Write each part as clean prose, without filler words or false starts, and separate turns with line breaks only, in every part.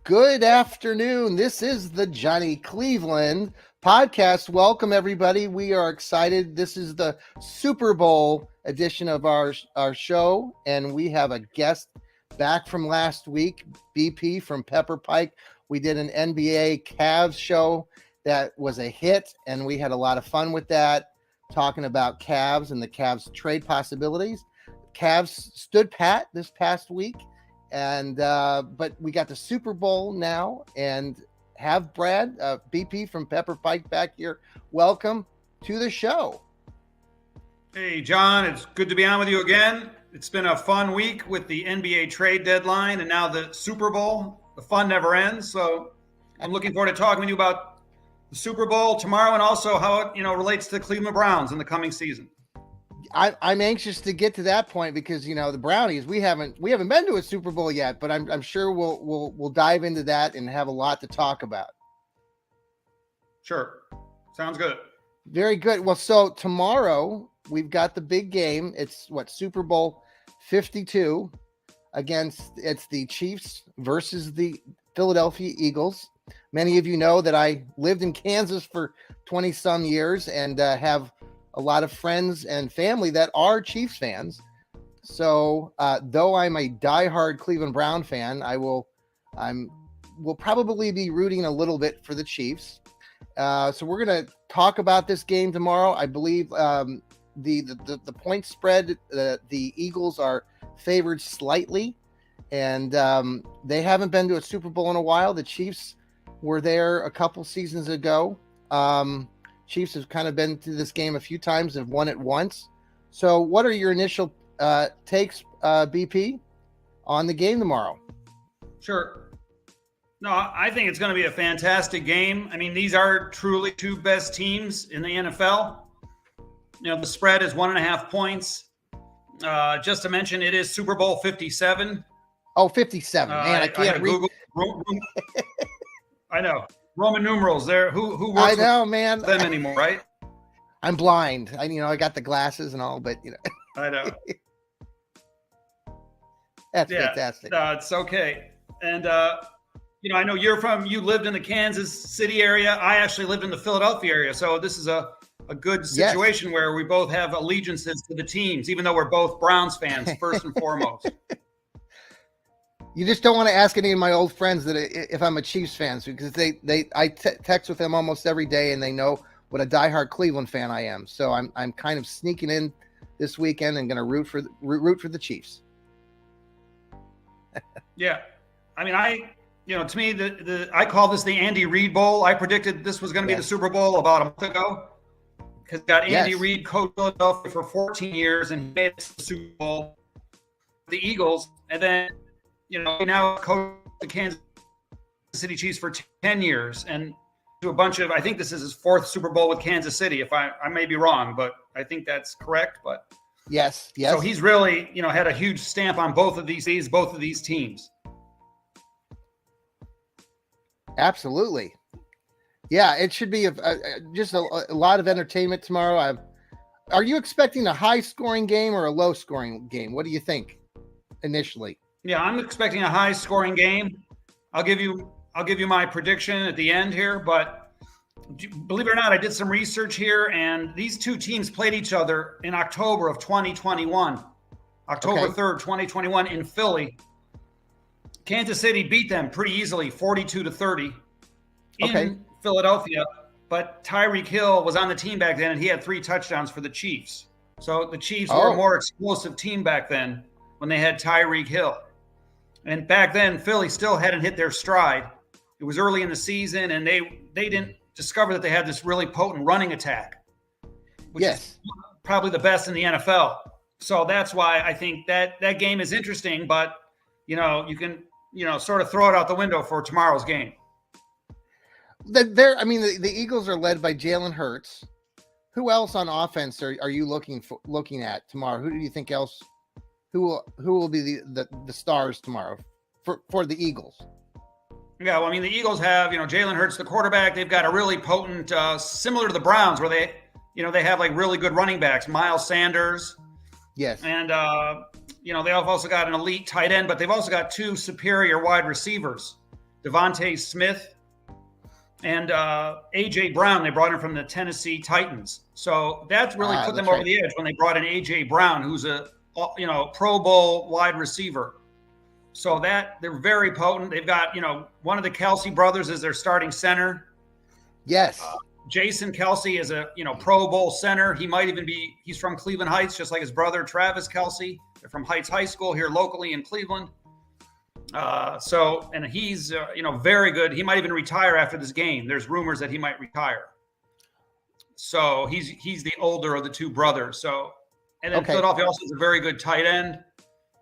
Good afternoon. This is the Johnny Cleveland podcast. Welcome, everybody. We are excited. This is the Super Bowl edition of our show, and we have a guest back from last week, BP from Pepper Pike. We did an NBA Cavs show that was a hit, and we had a lot of fun with that, talking about Cavs and the Cavs trade possibilities. Cavs stood pat this past week. And but we got the Super Bowl now, and have Brad BP from Pepper Pike back here. Welcome to the show.
Hey John, it's good to be on with you again. It's been a fun week with the NBA trade deadline and now the Super Bowl. The fun never ends, so I'm looking forward to talking with you about the Super Bowl tomorrow and also how it relates to the Cleveland Browns in the coming season.
I'm anxious to get to that point because the Brownies, we haven't been to a Super Bowl yet, but I'm sure we'll dive into that and have a lot to talk about.
Sure, sounds good.
Very good. Well, so tomorrow we've got the big game. It's Super Bowl 52 it's the Chiefs versus the Philadelphia Eagles. Many of you know that I lived in Kansas for 20 some years and have a lot of friends and family that are Chiefs fans. So though I'm a diehard Cleveland Brown fan, will probably be rooting a little bit for the Chiefs. So we're going to talk about this game tomorrow. I believe the point spread, the Eagles are favored slightly, and they haven't been to a Super Bowl in a while. The Chiefs were there a couple seasons ago. Chiefs have kind of been to this game a few times and have won it once. So what are your initial takes, BP, on the game tomorrow?
Sure. No, I think it's going to be a fantastic game. I mean, these are truly two best teams in the NFL. The spread is 1.5 points. Just to mention, it is Super Bowl 57.
Oh, 57. Man, I can't read.
Google. I know. Roman numerals there. Who works
I know, man.
With them anymore, right?
I'm blind. I got the glasses and all, but
I know.
That's fantastic.
No, it's okay. And I know you lived in the Kansas City area. I actually lived in the Philadelphia area. So this is a good situation where we both have allegiances to the teams, even though we're both Browns fans, first and foremost.
You just don't want to ask any of my old friends that if I'm a Chiefs fan, because I text with them almost every day, and they know what a diehard Cleveland fan I am. So I'm kind of sneaking in this weekend and going to root for the Chiefs.
Yeah, I mean, to me, I call this the Andy Reid Bowl. I predicted this was going to be the Super Bowl about a month ago because got Andy Reid coached Philadelphia for 14 years and he made it to the Super Bowl. The Eagles, and then. Now coach the Kansas City Chiefs for 10 years and do a bunch of, I think this is his 4th Super Bowl with Kansas City. If I may be wrong, but I think that's correct. But
yes.
So he's really, had a huge stamp on both of these teams.
Absolutely. Yeah, it should be just a lot of entertainment tomorrow. Are you expecting a high scoring game or a low scoring game? What do you think initially?
Yeah, I'm expecting a high-scoring game. I'll give you my prediction at the end here, but believe it or not, I did some research here, and these two teams played each other in October of 2021, October 3rd, 2021 in Philly. Kansas City beat them pretty easily, 42-30 in Philadelphia, but Tyreek Hill was on the team back then, and he had 3 touchdowns for the Chiefs. So the Chiefs were a more explosive team back then when they had Tyreek Hill. And back then, Philly still hadn't hit their stride. It was early in the season, and they didn't discover that they had this really potent running attack, which is probably the best in the NFL. So that's why I think that game is interesting, but, you can, sort of throw it out the window for tomorrow's game.
The Eagles are led by Jalen Hurts. Who else on offense are you looking at tomorrow? Who do you think else? Who will be the stars tomorrow for the Eagles?
Yeah, well, the Eagles have, Jalen Hurts, the quarterback. They've got a really potent, similar to the Browns, where they have like really good running backs, Miles Sanders.
Yes.
And, they've also got an elite tight end, but they've also got 2 superior wide receivers Devontae Smith, and A.J. Brown. They brought him from the Tennessee Titans. So that's really put them over the edge when they brought in A.J. Brown, who's a Pro Bowl wide receiver. So that they're very potent. They've got, one of the Kelce brothers is their starting center.
Yes.
Jason Kelce is a, Pro Bowl center. He might even be, he's from Cleveland Heights, just like his brother, Travis Kelce. They're from Heights High School here locally in Cleveland. And he's, very good. He might even retire after this game. There's rumors that he might retire. So he's the older of the two brothers. So, and then Philadelphia also has a very good tight end.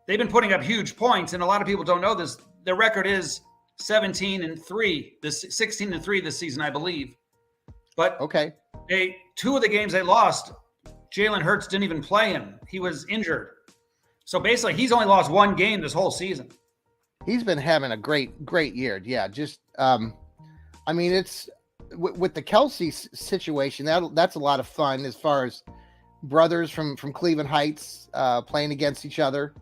They've been putting up huge points, and a lot of people don't know this. Their record is 17-3, 16-3 this season, I believe. But two of the games they lost, Jalen Hurts didn't even play him. He was injured. So basically, he's only lost one game this whole season.
He's been having a great year. Yeah, just it's with the Kelce situation, that's a lot of fun as far as brothers from Cleveland Heights playing against each other.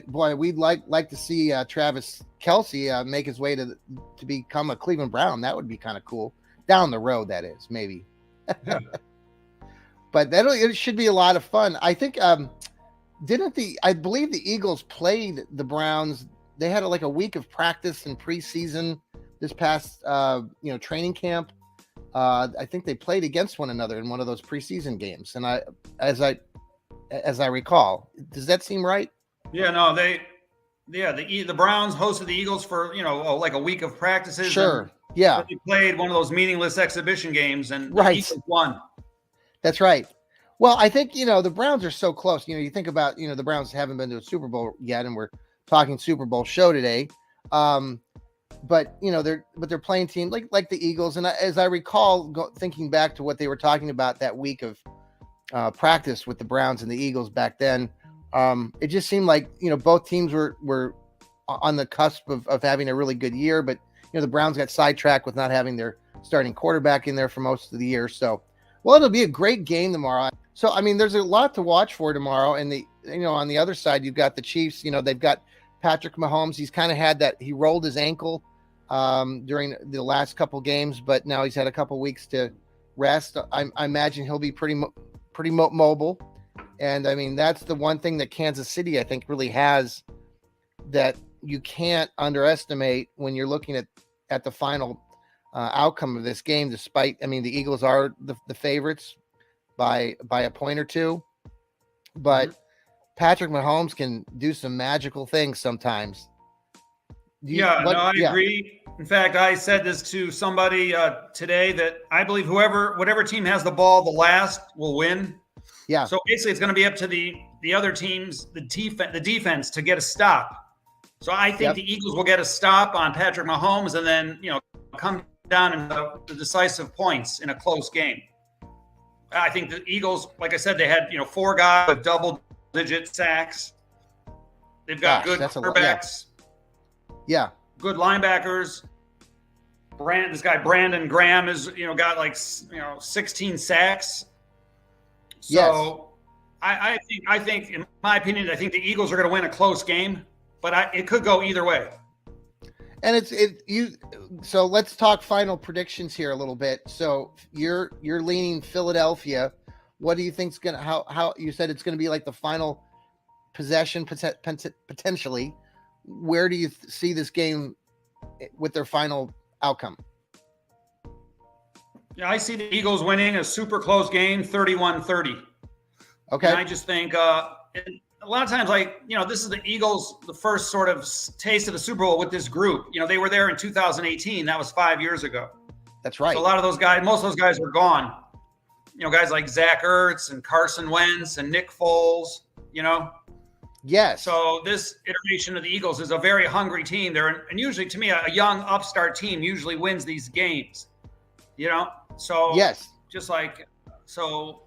We'd like to see Travis Kelce make his way to become a Cleveland Brown. That would be kind of cool. Down the road, that is, maybe.
Yeah.
But it should be a lot of fun. I think I believe the Eagles played the Browns. They had a week of practice and preseason this past training camp. I think they played against one another in one of those preseason games. And as I recall, does that seem right?
Yeah, no, the Browns hosted the Eagles for, like a week of practices.
Sure. Yeah.
They played one of those meaningless exhibition games, and the Eagles won.
That's right. Well, I think, the Browns are so close. You think about, the Browns haven't been to a Super Bowl yet, and we're talking Super Bowl show today. But they're playing teams like the Eagles. And as I recall, thinking back to what they were talking about that week of practice with the Browns and the Eagles back then, it just seemed like, both teams were on the cusp of having a really good year. But, the Browns got sidetracked with not having their starting quarterback in there for most of the year. So, it'll be a great game tomorrow. So, there's a lot to watch for tomorrow. And on the other side, you've got the Chiefs. They've got Patrick Mahomes. He's kind of had that. He rolled his ankle during the last couple games, but now he's had a couple weeks to rest. I imagine he'll be pretty mobile. And that's the one thing that Kansas City, I think, really has that you can't underestimate when you're looking at the final outcome of this game. Despite, the Eagles are the favorites by a point or two, but Patrick Mahomes can do some magical things sometimes.
I agree. In fact, I said this to somebody today that I believe whatever team has the ball the last will win.
Yeah.
So basically, it's going to be up to the other teams, the defense, to get a stop. So I think the Eagles will get a stop on Patrick Mahomes, and then come down in the decisive points in a close game. I think the Eagles, like I said, they had 4 guys with double-digit sacks. They've got good quarterbacks.
Yeah. Good
linebackers. This guy Brandon Graham is got 16 sacks. So I think in my opinion, I think the Eagles are going to win a close game, but it could go either way.
And so let's talk final predictions here a little bit. So you're leaning Philadelphia. What do you think's going to, how you said it's going to be like the final possession potentially? Where do you see this game with their final outcome?
Yeah, I see the Eagles winning a super close game, 31-30.
Okay.
And I just think a lot of times, this is the Eagles, the first sort of taste of the Super Bowl with this group. They were there in 2018. That was 5 years ago.
That's right.
So a lot of those guys, most of those guys were gone. Guys like Zach Ertz and Carson Wentz and Nick Foles,
Yes.
So this iteration of the Eagles is a very hungry team. And usually, to me, a young upstart team usually wins these games. So
yes,
so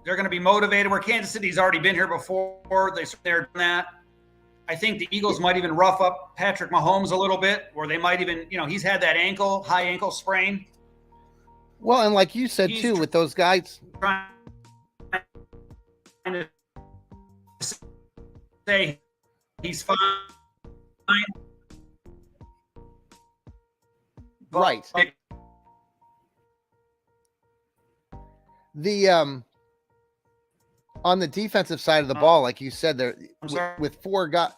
they're going to be motivated. Where Kansas City's already been here before, they're doing that. I think the Eagles might even rough up Patrick Mahomes a little bit, or they might even, he's had that high ankle sprain.
Well, and like you said too, with those guys,
trying to say he's fine.
Right. The on the defensive side of the ball, like you said, there with 4 guys.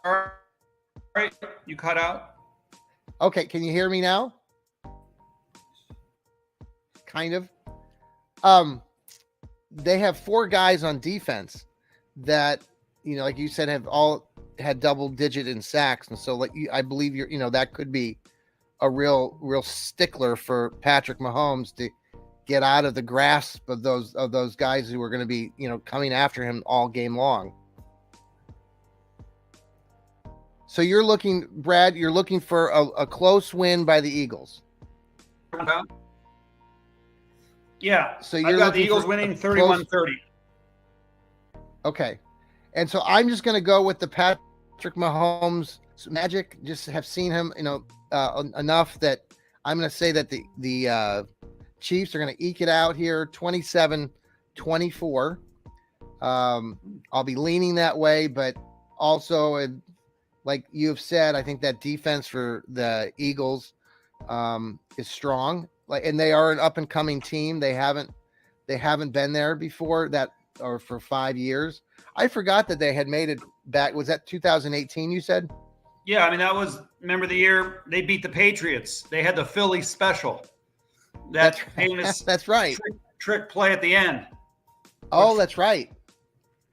Right, you cut out.
Okay, can you hear me now? Kind of. They have 4 guys on defense that, like you said, have all had double digit in sacks, and so I believe that could be a real stickler for Patrick Mahomes to get out of the grasp of those guys who are going to be coming after him all game long. So you're looking, Brad, for a close win by the Eagles.
Yeah.
So you're
I've got the Eagles winning 31-30.
Okay. And so I'm just going to go with the Patrick Mahomes magic. Just have seen him, enough that I'm going to say that the Chiefs are going to eke it out here, 27-24. I'll be leaning that way, but also, like you have said, I think that defense for the Eagles is strong. And they are an up and coming team. They haven't been there before or for 5 years. I forgot that they had made it back. Was that 2018? You said?
Yeah, I mean remember the year they beat the Patriots? They had the Philly special. That famous
that's right.
Trick play at the end.
Oh, that's right.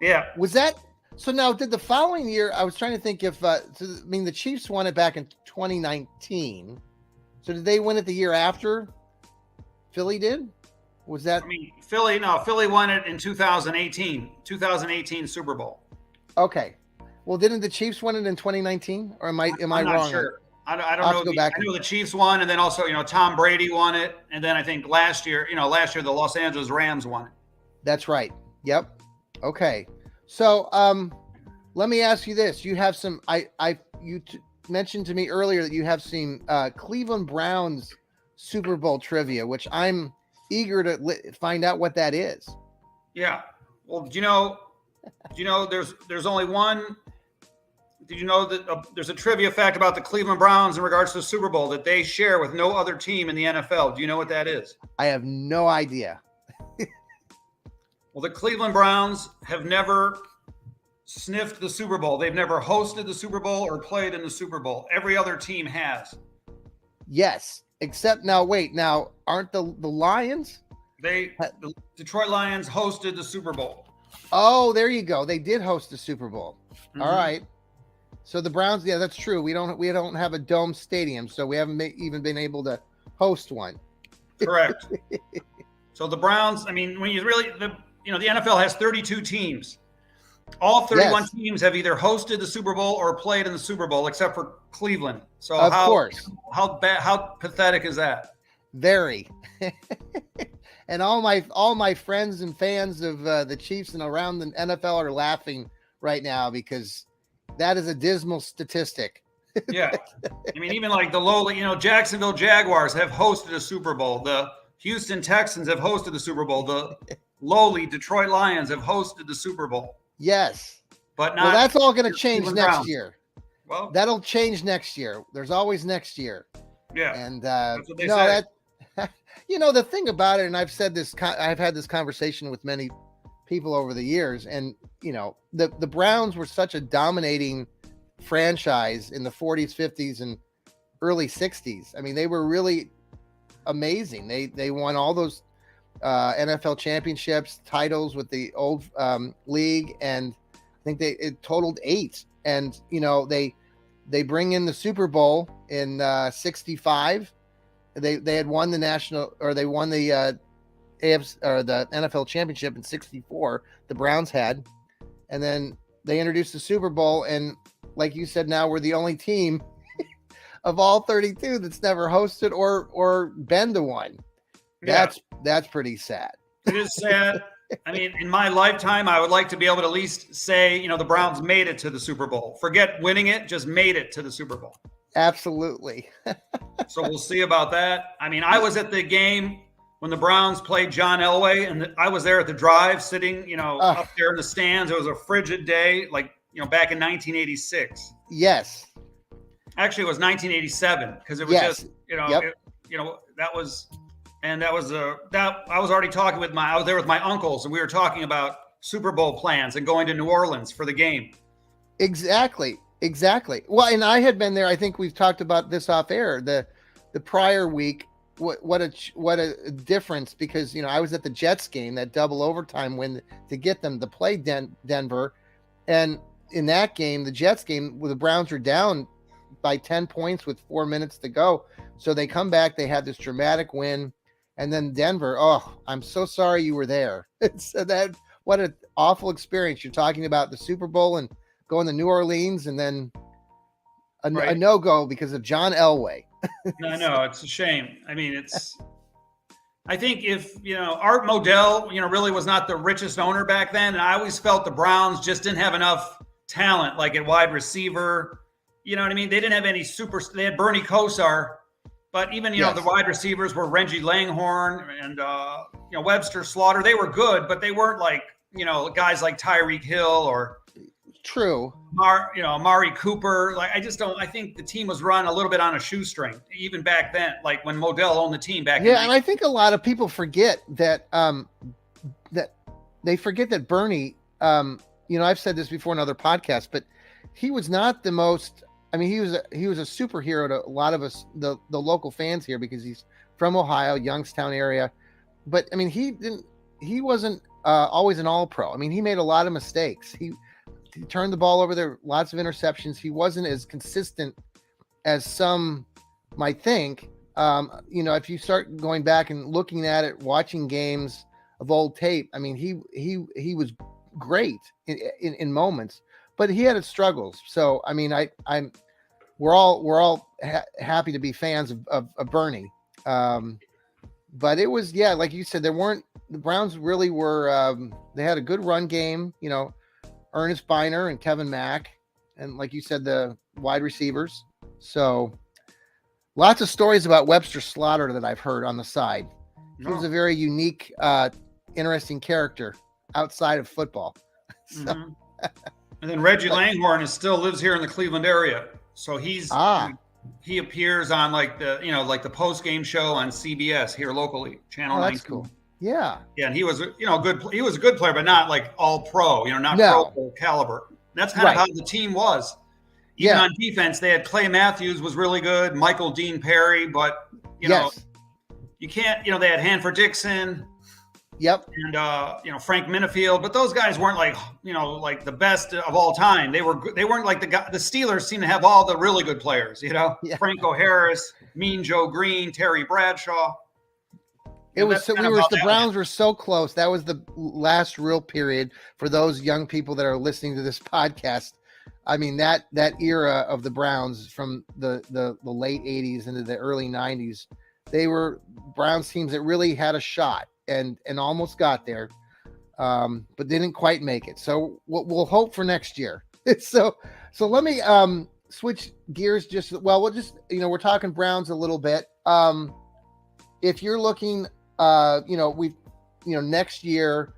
Yeah.
Was that so? Now, did the following year? I was trying to think if the Chiefs won it back in 2019. So did they win it the year after Philly did? Was that?
Philly won it in 2018 Super Bowl.
Okay. Well, didn't the Chiefs win it in 2019? Or am I
I'm
wrong?
not sure. I don't know. I know the Chiefs won, and then also, Tom Brady won it. And then I think last year the Los Angeles Rams won it.
That's right. Yep. Okay. So let me ask you this. You have some, you mentioned to me earlier that you have seen Cleveland Browns Super Bowl trivia, which I'm eager to find out what that is.
Yeah. Well, do you know there's only one. Did you know that there's a trivia fact about the Cleveland Browns in regards to the Super Bowl that they share with no other team in the NFL? Do you know what that is?
I have no idea.
Well, the Cleveland Browns have never sniffed the Super Bowl. They've never hosted the Super Bowl or played in the Super Bowl. Every other team has.
Yes, except now aren't the Lions?
The Detroit Lions hosted the Super Bowl.
Oh, there you go. They did host the Super Bowl.
Mm-hmm.
All right. So the Browns, yeah, that's true. We don't have a dome stadium, so we haven't even been able to host one.
Correct. So the Browns, when you really the NFL has 32 teams. All 31 teams have either hosted the Super Bowl or played in the Super Bowl, except for Cleveland. So
of course,
how pathetic is that?
Very. And all my friends and fans of the Chiefs and around the NFL are laughing right now because that is a dismal statistic.
Yeah. Even like the lowly, Jacksonville Jaguars have hosted a Super Bowl. The Houston Texans have hosted the Super Bowl. The lowly Detroit Lions have hosted the Super Bowl.
Yes.
But not.
Well, that's all going to change next
Browns.
year.
Well,
that'll change next year. There's always next year.
Yeah.
And
that's what they say.
The thing about it, and I've said this, I've had this conversation with many people over the years, and the Browns were such a dominating franchise in the 40s, 50s, and early 60s. They were really amazing. They won all those NFL championships, titles with the old league, and I think it totaled 8. And they bring in the Super Bowl in 65. They had won the national, or they won the AFC or the NFL championship in 64. The Browns had, and then they introduced the Super Bowl, and like you said, now we're the only team of all 32 that's never hosted or been to one.
Yeah.
That's pretty sad.
It is sad. In my lifetime, I would like to be able to at least say, the Browns made it to the Super Bowl. Forget winning it, just made it to the Super Bowl.
Absolutely.
So we'll see about that. I was at the game when the Browns played John Elway, and I was there at the drive sitting, up there in the stands. It was a frigid day, back in 1986.
Yes.
Actually, it was 1987 because it was just,
Yep.
that was I was already talking with I was there with my uncles, and we were talking about Super Bowl plans and going to New Orleans for the game.
Exactly. Well, and I had been there. I think we've talked about this off air. The prior week, what a difference, because I was at the Jets game, that double overtime win to get them to play Denver, and in that game, the Jets game, where the Browns were down by 10 points with 4 minutes to go, so they come back, they had this dramatic win, and then Denver. Oh, I'm so sorry you were there. So what an awful experience. You're talking about the Super Bowl and going to New Orleans, and then a no-go because of John Elway.
No, it's a shame. I mean, I think if, Art Modell, really was not the richest owner back then. And I always felt the Browns just didn't have enough talent, like at wide receiver. You know what I mean? They didn't have any they had Bernie Kosar, but even, the wide receivers were Reggie Langhorne and, Webster Slaughter. They were good, but they weren't like, guys like Tyreek Hill or
True.
Amari Cooper. Like, I think the team was run a little bit on a shoestring, even back then, like when Modell owned the team back then.
And I think a lot of people forget that that Bernie, I've said this before in other podcasts, but he was not the most, he was a superhero to a lot of us, the local fans here, because he's from Ohio, Youngstown area. But he wasn't always an all-pro. He made a lot of mistakes. He turned the ball over. There, lots of interceptions. He wasn't as consistent as some might think. If you start going back and looking at it, watching games of old tape, he was great in moments, but he had his struggles. So we're all happy to be fans of Bernie. But it was, like you said, the Browns really were. They had a good run game. Ernest Biner and Kevin Mack, and like you said, the wide receivers. So lots of stories about Webster Slaughter that I've heard on the side. He was a very unique, interesting character outside of football. So.
Mm-hmm. And then Reggie Langhorne still lives here in the Cleveland area. So he appears on like the post-game show on CBS here locally, Channel 19. That's cool.
Yeah.
Yeah, and he was he was a good player, but not like all pro, not pro caliber. That's kind of how the team was. Even on defense, they had Clay Matthews was really good, Michael Dean Perry, but you can't, they had Hanford Dixon.
Yep.
And Frank Minifield, but those guys weren't like, like the best of all time. They weren't like the Steelers seem to have all the really good players, Franco Harris, Mean Joe Green, Terry Bradshaw.
The Browns were so close. That was the last real period for those young people that are listening to this podcast. That era of the Browns from the late 80s into the early 90s, they were Browns teams that really had a shot and almost got there, but didn't quite make it. So we'll hope for next year. So let me switch gears we're talking Browns a little bit. If you're looking, next year,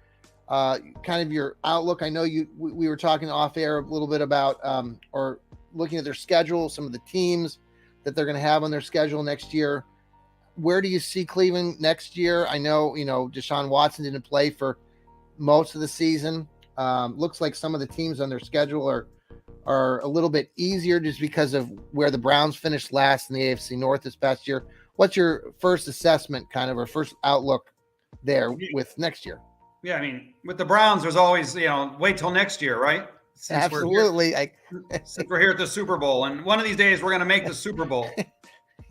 kind of your outlook. I know we were talking off air a little bit about, or looking at their schedule, some of the teams that they're going to have on their schedule next year. Where do you see Cleveland next year? I know, Deshaun Watson didn't play for most of the season. Looks like some of the teams on their schedule are a little bit easier just because of where the Browns finished last in the AFC North this past year. What's your first assessment, or first outlook there with next year?
Yeah, with the Browns, there's always, wait till next year, right?
Absolutely.
Since we're here at the Super Bowl, and one of these days we're going to make the Super Bowl.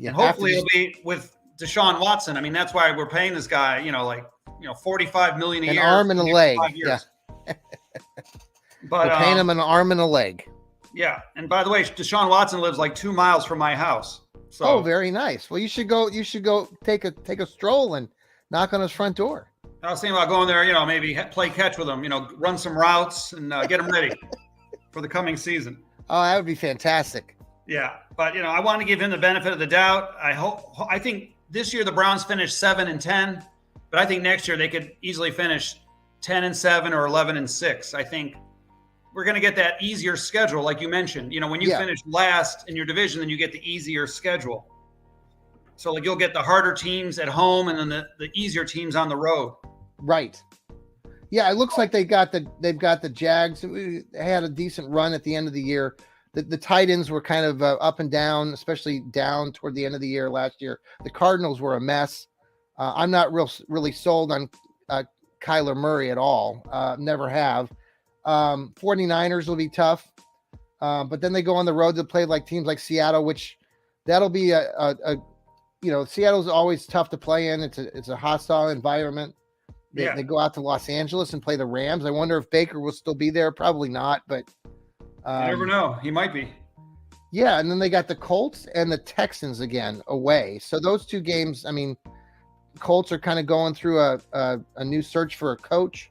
And hopefully it'll be with Deshaun Watson. That's why we're paying this guy, $45 million a year.
An arm and a leg. Yeah.
But
we're paying him an arm and a leg.
Yeah. And by the way, Deshaun Watson lives like 2 miles from my house. So,
very nice. Well, you should go take a stroll and knock on his front door.
I was thinking about going there, maybe play catch with him, run some routes and get him ready for the coming season.
Oh, that would be fantastic.
Yeah. But, I want to give him the benefit of the doubt. I think this year the Browns finished 7-10, but I think next year they could easily finish 10-7 or 11-6. I think we're going to get that easier schedule, like you mentioned. When you finish last in your division, then you get the easier schedule. So like you'll get the harder teams at home and then the easier teams on the road.
Right. Yeah, it looks like they've got the Jags. They had a decent run at the end of the year. The tight ends were kind of up and down, especially down toward the end of the year last year. The Cardinals were a mess. I'm not really sold on Kyler Murray at all. Never have. 49ers will be tough, but then they go on the road to play like teams like Seattle, which that'll be Seattle's always tough to play in. It's a hostile environment. They go out to Los Angeles and play the Rams. I wonder if Baker will still be there. Probably not, but
you never know. He might be.
Yeah, and then they got the Colts and the Texans again away. So those two games, I mean, Colts are kind of going through a new search for a coach.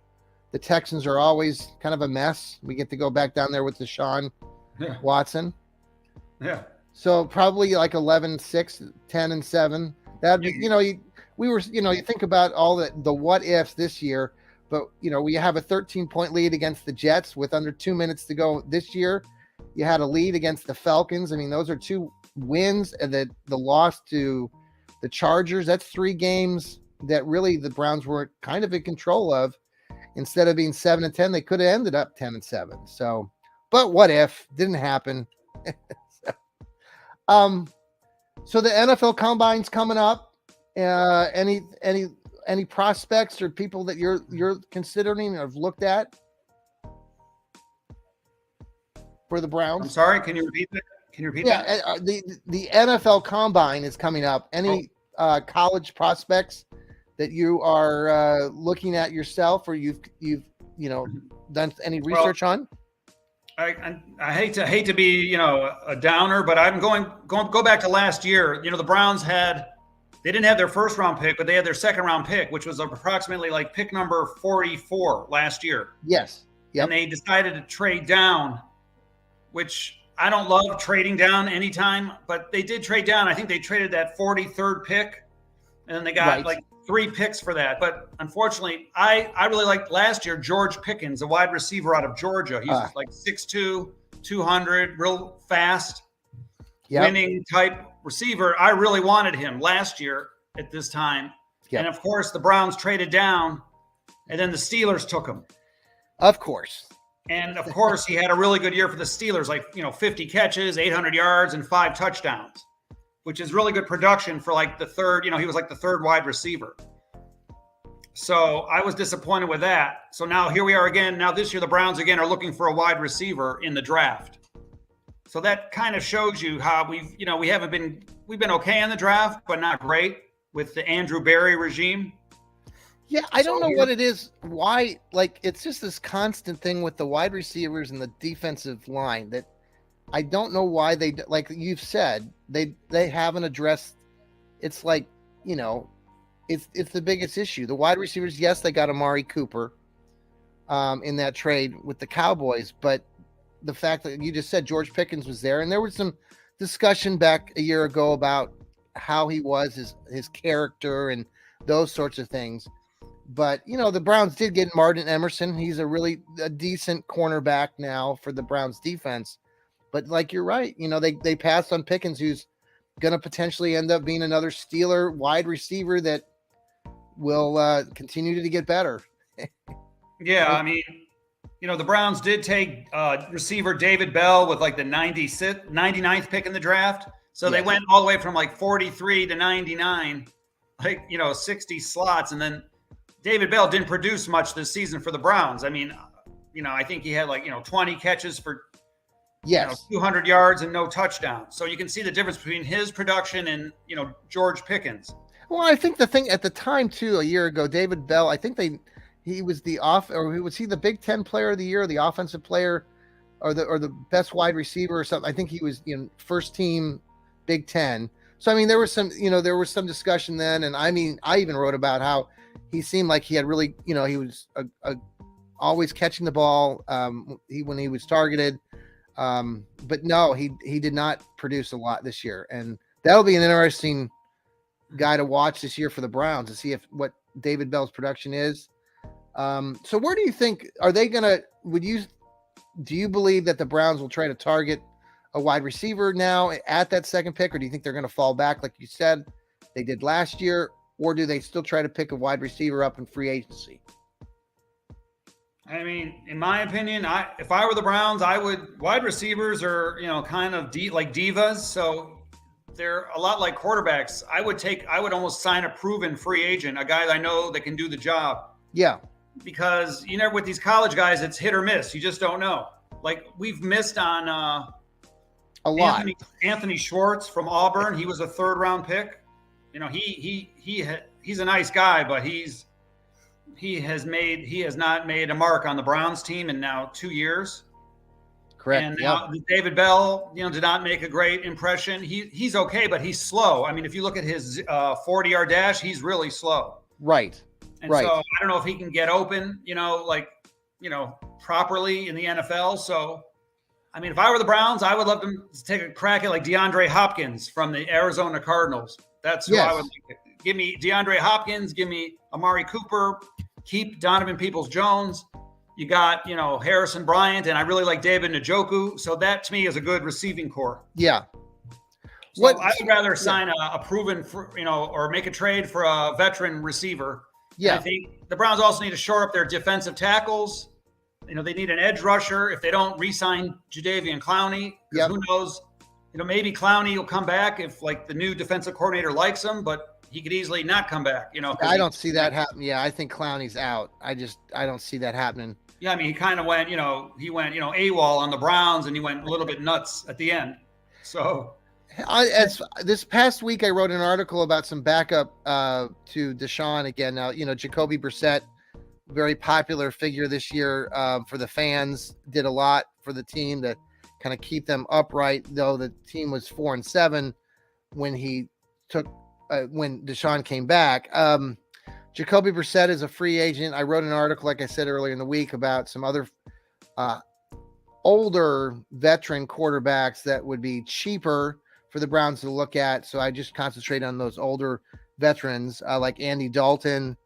The Texans are always kind of a mess. We get to go back down there with Deshaun Watson.
Yeah.
So probably like 11-6, 10-7. That'd be, you think about all the what ifs this year, but we have a 13-point lead against the Jets with under 2 minutes to go this year. You had a lead against the Falcons. I mean, those are 2 wins, and the loss to the Chargers. That's 3 games that really the Browns were kind of in control of. Instead of being 7-10, they could have ended up 10-7. So, but what if? Didn't happen. So the NFL Combine's coming up. Any prospects or people that you're considering or have looked at for the Browns?
I'm sorry, can you repeat that?
Yeah, the NFL Combine is coming up. Any college prospects that you are looking at yourself, or you've done any research on?
I hate to be a downer, but I'm go back to last year. The Browns they didn't have their first round pick, but they had their second round pick, which was approximately like pick number 44 last year.
Yes. Yep.
And they decided to trade down, which I don't love trading down anytime, but they did trade down. I think they traded that 43rd pick, and then they got like 3 picks for that. But unfortunately, I really liked last year George Pickens, a wide receiver out of Georgia. He's like 6'2", 200, real fast, winning type receiver. I really wanted him last year at this time. Yep. And of course, the Browns traded down, and then the Steelers took him.
Of course.
And of course, he had a really good year for the Steelers, like 50 catches, 800 yards, and 5 touchdowns, which is really good production for like the third. He was like the 3rd wide receiver. So I was disappointed with that. So now here we are again. Now this year, the Browns again are looking for a wide receiver in the draft. So that kind of shows you how we've been okay in the draft, but not great with the Andrew Berry regime.
Yeah, I don't know what it is. Why? Like, it's just this constant thing with the wide receivers and the defensive line that I don't know why they, like you've said, they haven't addressed. It's like, it's the biggest issue. The wide receivers, yes, they got Amari Cooper in that trade with the Cowboys, but the fact that you just said George Pickens was there, and there was some discussion back a year ago about how he was, his character and those sorts of things. But, the Browns did get Martin Emerson. He's a decent cornerback now for the Browns defense. But like, you're right. They passed on Pickens, who's going to potentially end up being another Steeler wide receiver that will continue to get better.
Yeah. I mean, the Browns did take receiver David Bell with like the 99th pick in the draft. So they went all the way from like 43 to 99, like, 60 slots. And then David Bell didn't produce much this season for the Browns. I mean, I think he had like, 20 catches for 200 yards and no touchdowns. So you can see the difference between his production and, George Pickens. Well,
I think the thing at the time too, a year ago, David Bell, I think he was was he the Big Ten player of the year, the offensive player, or the best wide receiver or something? I think he was first team Big Ten. So I mean, there was some discussion then, and I mean, I even wrote about how he seemed like he had really, he was always catching the ball when he was targeted. But no, he did not produce a lot this year, and that'll be an interesting guy to watch this year for the Browns to see what David Bell's production is. So where do you think are they gonna? Do you believe that the Browns will try to target a wide receiver now at that second pick, or do you think they're going to fall back, like you said, they did last year, or do they still try to pick a wide receiver up in free agency?
I mean, in my opinion, if I were the Browns, wide receivers are, kind of like divas. So they're a lot like quarterbacks. I would almost sign a proven free agent, a guy that I know that can do the job.
Yeah.
Because with these college guys, it's hit or miss. You just don't know. Like we've missed on
a lot.
Anthony Schwartz from Auburn. He was a 3rd round pick. He's a nice guy, but he has not made a mark on the Browns team in now 2 years.
Correct.
And now David Bell, did not make a great impression. He's okay, but he's slow. I mean, if you look at his 40-yard dash, he's really slow.
Right.
And so I don't know if he can get open, properly in the NFL. So, I mean, if I were the Browns, I would love them to take a crack at like DeAndre Hopkins from the Arizona Cardinals. That's who I would like. Give me DeAndre Hopkins, give me Amari Cooper, keep Donovan Peoples-Jones. You got, Harrison Bryant, and I really like David Njoku. So that to me is a good receiving core.
Yeah.
So I would rather sign a proven, or make a trade for a veteran receiver. Yeah. And I think the Browns also need to shore up their defensive tackles. They need an edge rusher if they don't re-sign Jadeveon Clowney. Who knows? Maybe Clowney will come back if like the new defensive coordinator likes him, but he could easily not come back.
I don't see that happen. Yeah, I think Clowney's out. I don't see that happening.
Yeah, I mean, he kind of went, AWOL on the Browns, and he went a little bit nuts at the end. So,
as this past week, I wrote an article about some backup to Deshaun again. Now, Jacoby Brissett, very popular figure this year for the fans, did a lot for the team to kind of keep them upright. Though the team was 4-7 when when Deshaun came back. Jacoby Brissett is a free agent. I wrote an article, like I said earlier in the week, about some other older veteran quarterbacks that would be cheaper for the Browns to look at. So I just concentrate on those older veterans like Andy Dalton,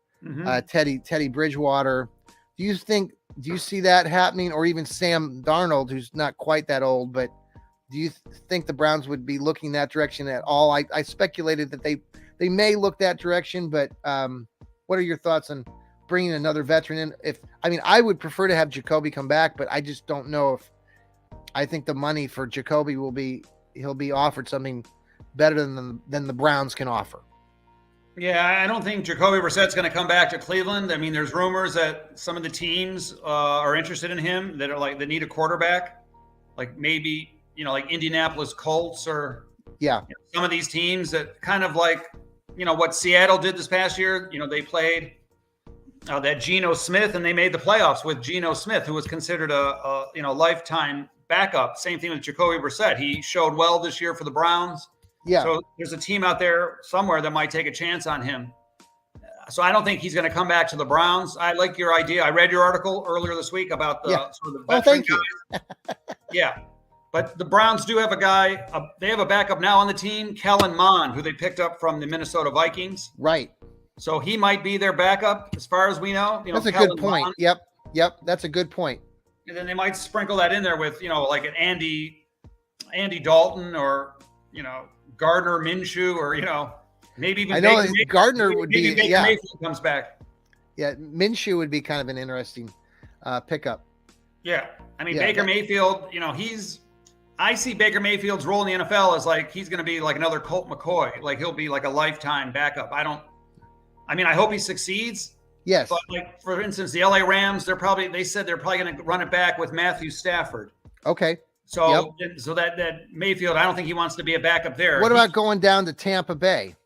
Teddy Bridgewater. Do you see that happening, or even Sam Darnold, who's not quite that old, but do you think the Browns would be looking that direction at all? I speculated that they may look that direction, but what are your thoughts on bringing another veteran in? I would prefer to have Jacoby come back, but I just don't know if I think the money for Jacoby he'll be offered something better than the Browns can offer.
Yeah, I don't think Jacoby Brissett's going to come back to Cleveland. I mean, there's rumors that some of the teams are interested in him that need a quarterback, like maybe, like Indianapolis Colts or some of these teams that kind of like, what Seattle did this past year. They played that Geno Smith, and they made the playoffs with Geno Smith, who was considered a lifetime backup. Same thing with Jacoby Brissett. He showed well this year for the Browns. Yeah. So there's a team out there somewhere that might take a chance on him. So I don't think he's going to come back to the Browns. I like your idea. I read your article earlier this week about the sort of the veteran guys. Yeah. But the Browns do have a guy. They have a backup now on the team, Kellen Mond, who they picked up from the Minnesota Vikings.
Right.
So he might be their backup as far as we know.
That's a good point. Mond. Yep. That's a good point.
And then they might sprinkle that in there with, like an Andy Dalton or, Gardner Minshew or, maybe even
Gardner would be,
Baker Mayfield comes back.
Yeah, Minshew would be kind of an interesting pickup.
Yeah. I mean, Baker Mayfield, I see Baker Mayfield's role in the NFL as like he's going to be like another Colt McCoy. Like he'll be like a lifetime backup. I hope he succeeds.
Yes.
But like, for instance, the LA Rams, they said they're probably going to run it back with Matthew Stafford.
Okay.
So that Mayfield, I don't think he wants to be a backup there.
What about going down to Tampa Bay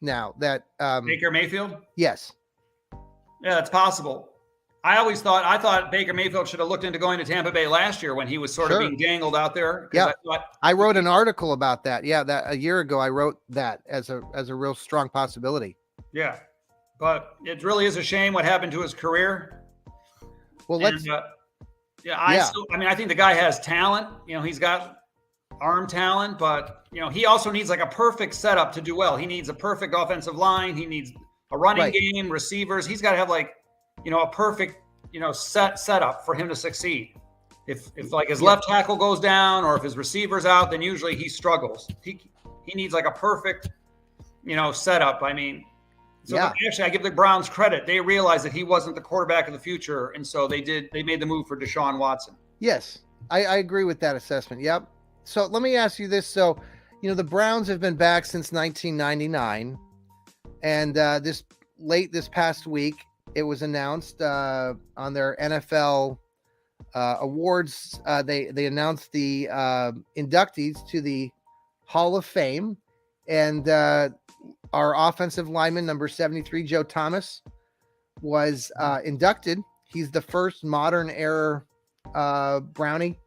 now that
Baker Mayfield?
Yes.
Yeah, that's possible. I thought Baker Mayfield should have looked into going to Tampa Bay last year when he was sort of being dangled out there.
Yeah. I wrote an article about that. Yeah, that a year ago I wrote that as a real strong possibility.
Yeah. But it really is a shame what happened to his career.
Well, let's
I think the guy has talent. He's got arm talent, but he also needs like a perfect setup to do well. He needs a perfect offensive line. He needs a running game, receivers. He's got to have like, a perfect, setup for him to succeed. If like his left tackle goes down or if his receiver's out, then usually he struggles. He needs like a perfect, setup. I mean, actually, I give the Browns credit. They realized that he wasn't the quarterback of the future, and so they made the move for Deshaun Watson.
Yes, I agree with that assessment. Yep. So let me ask you this. So, the Browns have been back since 1999, and this past week, it was announced on their NFL awards. They announced the inductees to the Hall of Fame, and our offensive lineman, number 73, Joe Thomas, was inducted. He's the first modern era Brownie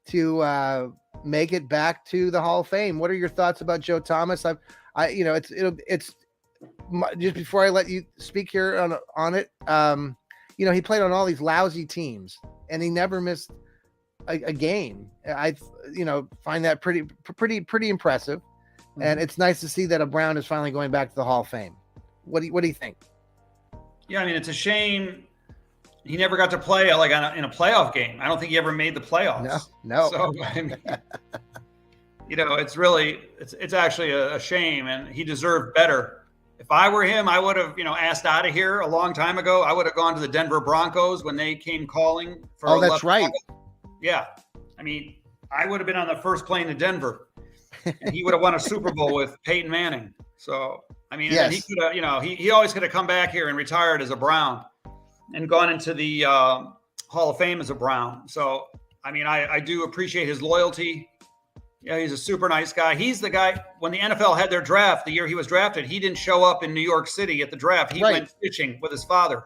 to make it back to the Hall of Fame. What are your thoughts about Joe Thomas? It's just before I let you speak here on it. He played on all these lousy teams, and he never missed a game. I find that pretty impressive. Mm-hmm. And it's nice to see that a Brown is finally going back to the Hall of Fame. What do you think?
Yeah, I mean, it's a shame he never got to play in a playoff game. I don't think he ever made the playoffs.
No.
So I mean, it's actually a shame, and he deserved better. If I were him, I would have, asked out of here a long time ago. I would have gone to the Denver Broncos when they came calling for.
Oh, that's right.
Yeah, I mean, I would have been on the first plane to Denver, and he would have won a Super Bowl with Peyton Manning. So, I mean, yes. He could have, he always could have come back here and retired as a Brown and gone into the Hall of Fame as a Brown. So, I mean, I do appreciate his loyalty. Yeah, he's a super nice guy. He's the guy, when the NFL had their draft, the year he was drafted, he didn't show up in New York City at the draft. He went fishing with his father.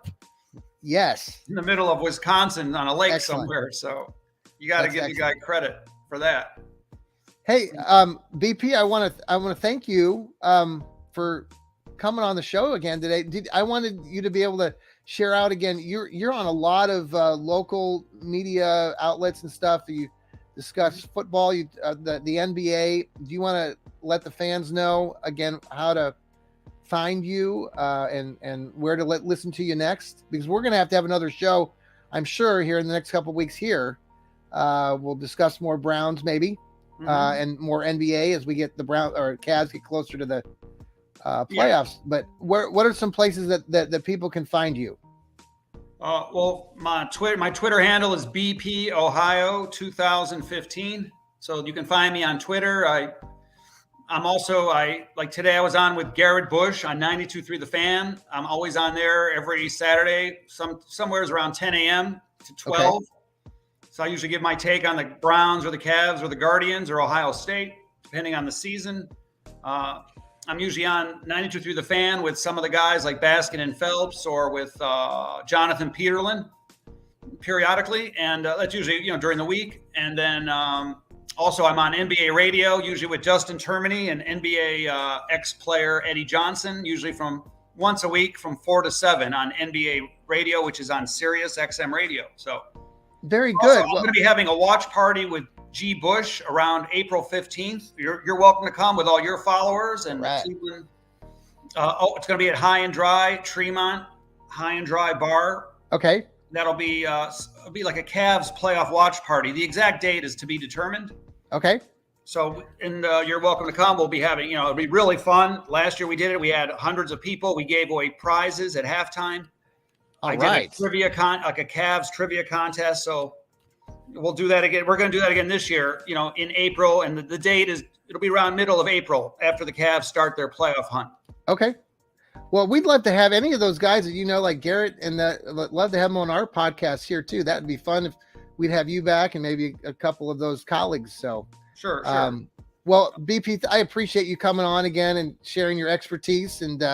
Yes.
In the middle of Wisconsin on a lake somewhere. So you got to give the guy credit for that.
Hey, BP, I want to thank you for coming on the show again today. I wanted you to be able to share out again. You're on a lot of local media outlets and stuff. You discuss football, the NBA. Do you want to let the fans know again how to find you and where to listen to you next? Because we're going to have another show, I'm sure, here in the next couple of weeks here. We'll discuss more Browns maybe and more NBA as we get the Cavs get closer to the playoffs. Yeah. But what are some places that people can find you?
Well, my Twitter handle is BP Ohio 2015. So you can find me on Twitter. I'm also, like today I was on with Garrett Bush on 92.3 The Fan. I'm always on there every Saturday, somewhere around 10 a.m. to 12. Okay. So I usually give my take on the Browns or the Cavs or the Guardians or Ohio State, depending on the season. I'm usually on 92.3 The Fan with some of the guys like Baskin and Phelps or with Jonathan Peterlin periodically. And that's usually, during the week. And then also I'm on NBA radio, usually with Justin Termini and NBA ex-player Eddie Johnson, usually from once a week from 4 to 7 on NBA radio, which is on Sirius XM radio. So
very good.
Also, I'm going to be having a watch party with G. Bush around April 15th. You're welcome to come with all your followers and Cleveland. It's going to be at High and Dry, Tremont High and Dry Bar.
Okay.
That'll be like a Cavs playoff watch party. The exact date is to be determined.
Okay.
So, and you're welcome to come. We'll be having, it'll be really fun. Last year we did it. We had hundreds of people. We gave away prizes at halftime. I did a trivia like a Cavs trivia contest. So we'll do that again. We're going to do that again this year, in April. And the date it'll be around middle of April after the Cavs start their playoff hunt. Okay.
Well, we'd love to have any of those guys that like Garrett, and love to have them on our podcast here too. That'd be fun if we'd have you back and maybe a couple of those colleagues. So
sure.
Well, BP, I appreciate you coming on again and sharing your expertise and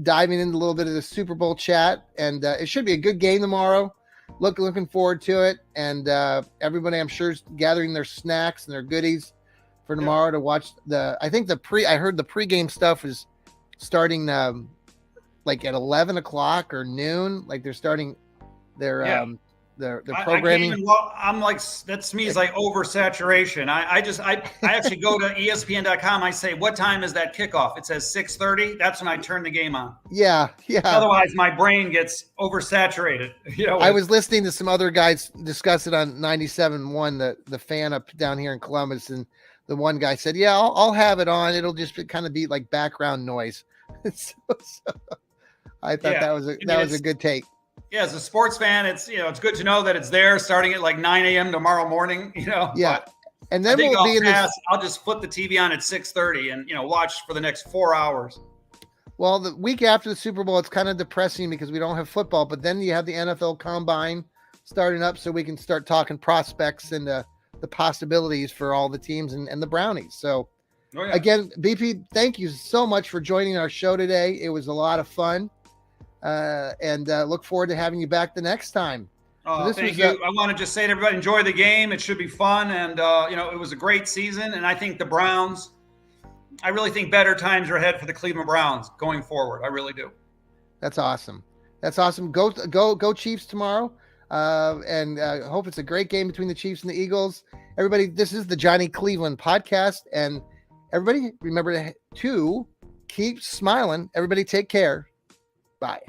diving into a little bit of the Super Bowl chat. And it should be a good game tomorrow. Looking forward to it. And everybody, I'm sure, is gathering their snacks and their goodies for tomorrow to watch I heard the pregame stuff is starting like at 11 o'clock or noon. Like they're starting their programming.
I'm like, that's me. It's like oversaturation. I actually go to ESPN.com. I say, what time is that kickoff? It says 6:30. That's when I turn the game on.
Yeah.
Otherwise, my brain gets oversaturated.
I was listening to some other guys discuss it on 97.1, the fan up down here in Columbus, and the one guy said, "Yeah, I'll have it on. It'll just kind of be like background noise." so I thought that was a good take.
Yeah, as a sports fan, it's good to know that it's there starting at like 9 a.m. tomorrow morning.
Yeah,
but
and then we'll be in this.
I'll just flip the TV on at 6:30 and watch for the next 4 hours.
Well, the week after the Super Bowl, it's kind of depressing because we don't have football. But then you have the NFL Combine starting up, so we can start talking prospects and the possibilities for all the teams and the Brownies. So, again, BP, thank you so much for joining our show today. It was a lot of fun, and look forward to having you back the next time.
Thank you. I want to just say to everybody, enjoy the game. It should be fun, and it was a great season. And I think the Browns. I really think better times are ahead for the Cleveland Browns going forward. I really do.
That's awesome. Go Chiefs tomorrow. And hope it's a great game between the Chiefs and the Eagles. Everybody, this is the Johnny Cleveland podcast. And everybody remember to keep smiling. Everybody take care. Bye.